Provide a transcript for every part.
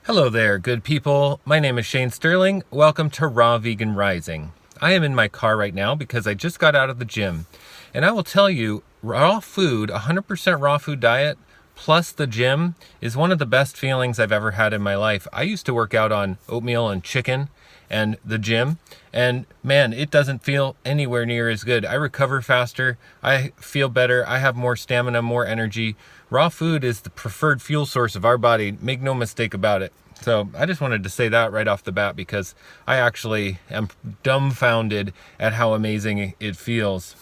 Hello there, good people. My name is Shane Sterling. Welcome to Raw Vegan Rising. I am in my car right now because I just got out of the gym. And I will tell you, raw food, 100% raw food diet, plus the gym is one of the best feelings I've ever had in my life. I used to work out on oatmeal and chicken and the gym, and man, it doesn't feel anywhere near as good. I recover faster, I feel better, I have more stamina, more energy. Raw food is the preferred fuel source of our body, make no mistake about it. So I just wanted to say that right off the bat because I actually am dumbfounded at how amazing it feels.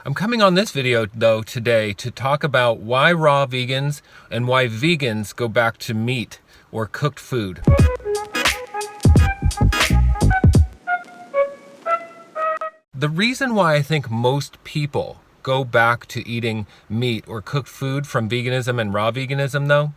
I'm coming on this video though today to talk about why raw vegans and why vegans go back to meat or cooked food. The reason why I think most people go back to eating meat or cooked food from veganism and raw veganism though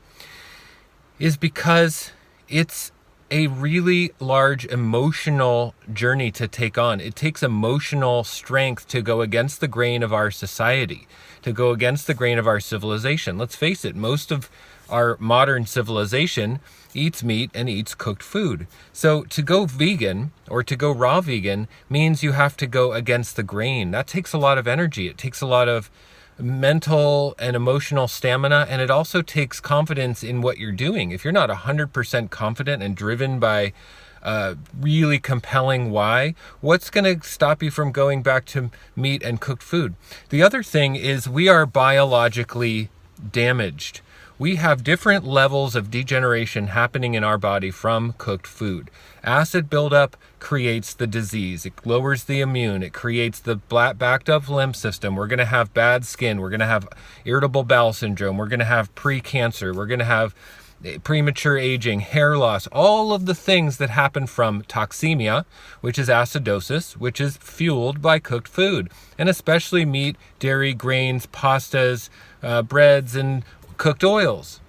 is because it's a really large emotional journey to take on. It takes emotional strength to go against the grain of our society, to go against the grain of our civilization. Let's face it, most of our modern civilization eats meat and eats cooked food. So to go vegan or to go raw vegan means you have to go against the grain. That takes a lot of energy. It takes a lot of mental and emotional stamina, and it also takes confidence in what you're doing. If you're not 100% confident and driven by a really compelling why, what's going to stop you from going back to meat and cooked food? The other thing is we are biologically damaged. We have different levels of degeneration happening in our body from cooked food. Acid buildup creates the disease. It lowers the immune. It creates the backed up lymph system. We're going to have bad skin. We're going to have irritable bowel syndrome. We're going to have pre-cancer. We're going to have premature aging, hair loss, all of the things that happen from toxemia, which is acidosis, which is fueled by cooked food, and especially meat, dairy, grains, pastas, breads, and cooked oils.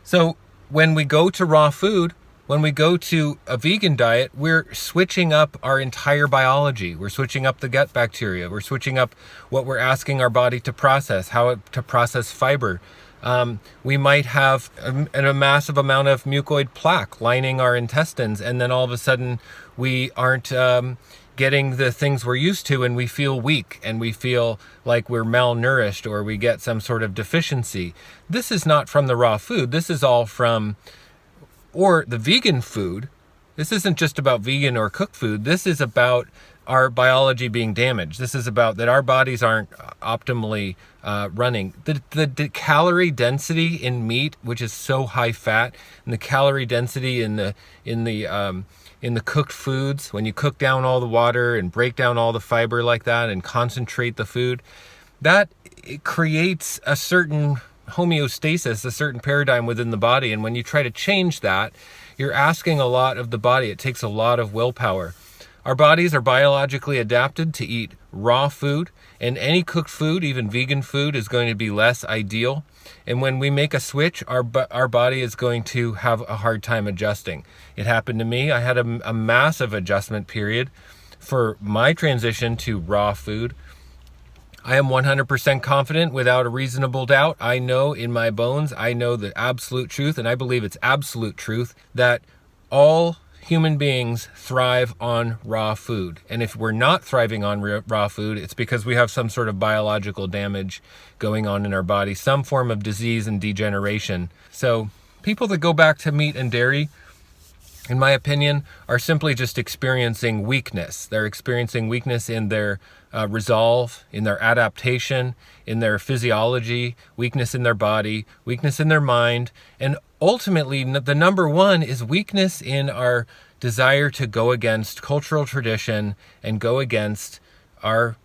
So when we go to raw food, when we go to a vegan diet, we're switching up our entire biology. We're switching up the gut bacteria. We're switching up what we're asking our body to process, to process fiber. We might have a massive amount of mucoid plaque lining our intestines, and then all of a sudden we aren't getting the things we're used to, and we feel weak and we feel like we're malnourished or we get some sort of deficiency. This is not from the raw food. This is all from, or the vegan food. This isn't just about vegan or cooked food. This is about our biology being damaged. This is about that our bodies aren't optimally running. The calorie density in meat, which is so high fat, and the calorie density in the cooked foods, when you cook down all the water and break down all the fiber like that and concentrate the food, that it creates a certain homeostasis, a certain paradigm within the body. And when you try to change that, you're asking a lot of the body. It takes a lot of willpower. Our bodies are biologically adapted to eat raw food, and any cooked food, even vegan food, is going to be less ideal. And when we make a switch, our body is going to have a hard time adjusting. It happened to me. I had a massive adjustment period for my transition to raw food. I am 100% confident without a reasonable doubt. I know in my bones, I know the absolute truth, and I believe it's absolute truth, that all human beings thrive on raw food. And if we're not thriving on raw food, it's because we have some sort of biological damage going on in our body, some form of disease and degeneration. So people that go back to meat and dairy, in my opinion, are simply just experiencing weakness. They're experiencing weakness in their resolve, in their adaptation, in their physiology, weakness in their body, weakness in their mind, and ultimately the number one is weakness in our desire to go against cultural tradition and go against our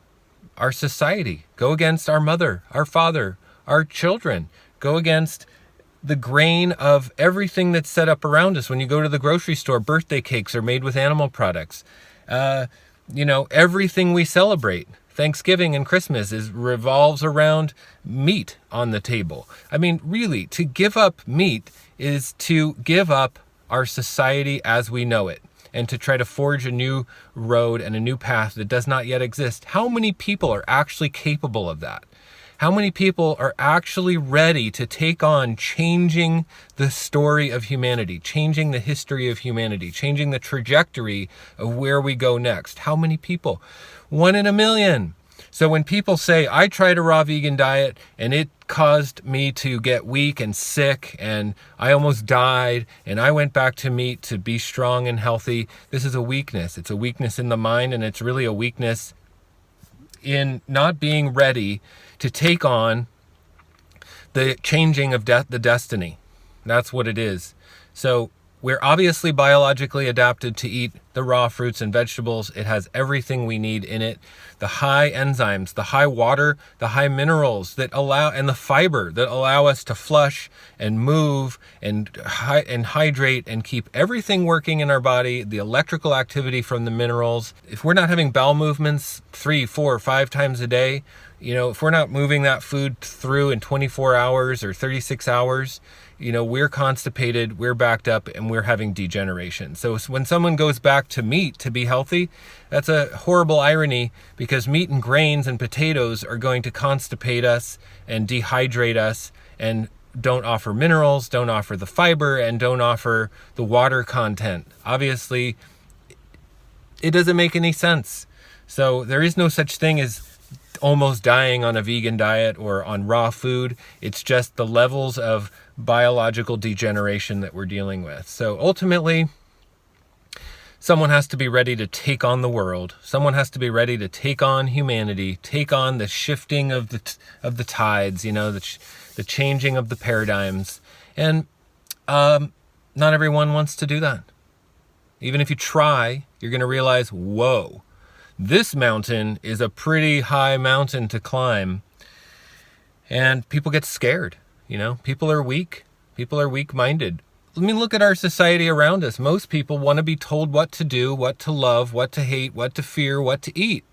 society, go against our mother, our father, our children, go against the grain of everything that's set up around us. When you go to the grocery store, birthday cakes are made with animal products. Everything we celebrate, Thanksgiving and Christmas, revolves around meat on the table. I mean, really, to give up meat is to give up our society as we know it, and to try to forge a new road and a new path that does not yet exist. How many people are actually capable of that? How many people are actually ready to take on changing the story of humanity, changing the history of humanity, changing the trajectory of where we go next? How many people? 1 in a million. So when people say, I tried a raw vegan diet and it caused me to get weak and sick and I almost died and I went back to meat to be strong and healthy, this is a weakness. It's a weakness in the mind, and it's really a weakness in not being ready to take on the changing of the destiny. That's what it is. So we're obviously biologically adapted to eat the raw fruits and vegetables. It has everything we need in it. The high enzymes, the high water, the high minerals that allow, and the fiber that allow us to flush and move and hydrate and keep everything working in our body, the electrical activity from the minerals. If we're not having bowel movements 3, 4, 5 times a day, if we're not moving that food through in 24 hours or 36 hours, we're constipated, we're backed up, and we're having degeneration. So when someone goes back to meat to be healthy, that's a horrible irony, because meat and grains and potatoes are going to constipate us and dehydrate us and don't offer minerals, don't offer the fiber, and don't offer the water content. Obviously, it doesn't make any sense. So there is no such thing as almost dying on a vegan diet or on raw food. It's just the levels of biological degeneration that we're dealing with. So ultimately, someone has to be ready to take on the world. Someone has to be ready to take on humanity, take on the shifting of the tides, the changing of the paradigms. And not everyone wants to do that. Even if you try, you're going to realize, whoa, this mountain is a pretty high mountain to climb. And people get scared. People are weak. People are weak-minded. Look at our society around us. Most people want to be told what to do, what to love, what to hate, what to fear, what to eat.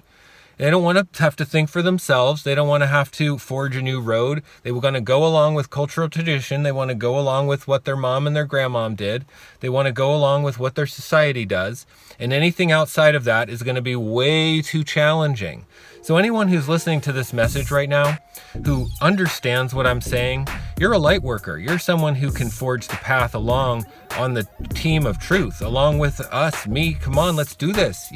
They don't want to have to think for themselves. They don't want to have to forge a new road. They were going to go along with cultural tradition. They want to go along with what their mom and their grandmom did. They want to go along with what their society does. And anything outside of that is going to be way too challenging. So anyone who's listening to this message right now, who understands what I'm saying, you're a light worker. You're someone who can forge the path along on the team of truth, along with us, me. Come on, let's do this,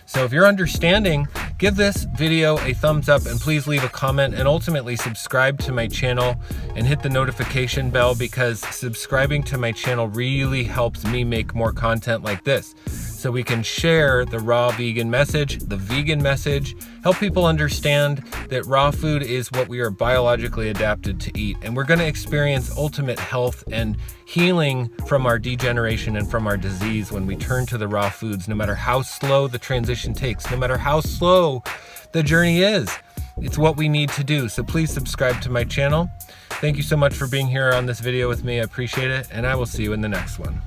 So if you're understanding, give this video a thumbs up, and please leave a comment, and ultimately subscribe to my channel and hit the notification bell, because subscribing to my channel really helps me make more content like this, so we can share the raw vegan message, the vegan message, help people understand that raw food is what we are biologically adapted to eat. And we're going to experience ultimate health and healing from our degeneration and from our disease when we turn to the raw foods, no matter how slow the transition takes, no matter how slow the journey is. It's what we need to do. So please subscribe to my channel. Thank you so much for being here on this video with me. I appreciate it, and I will see you in the next one.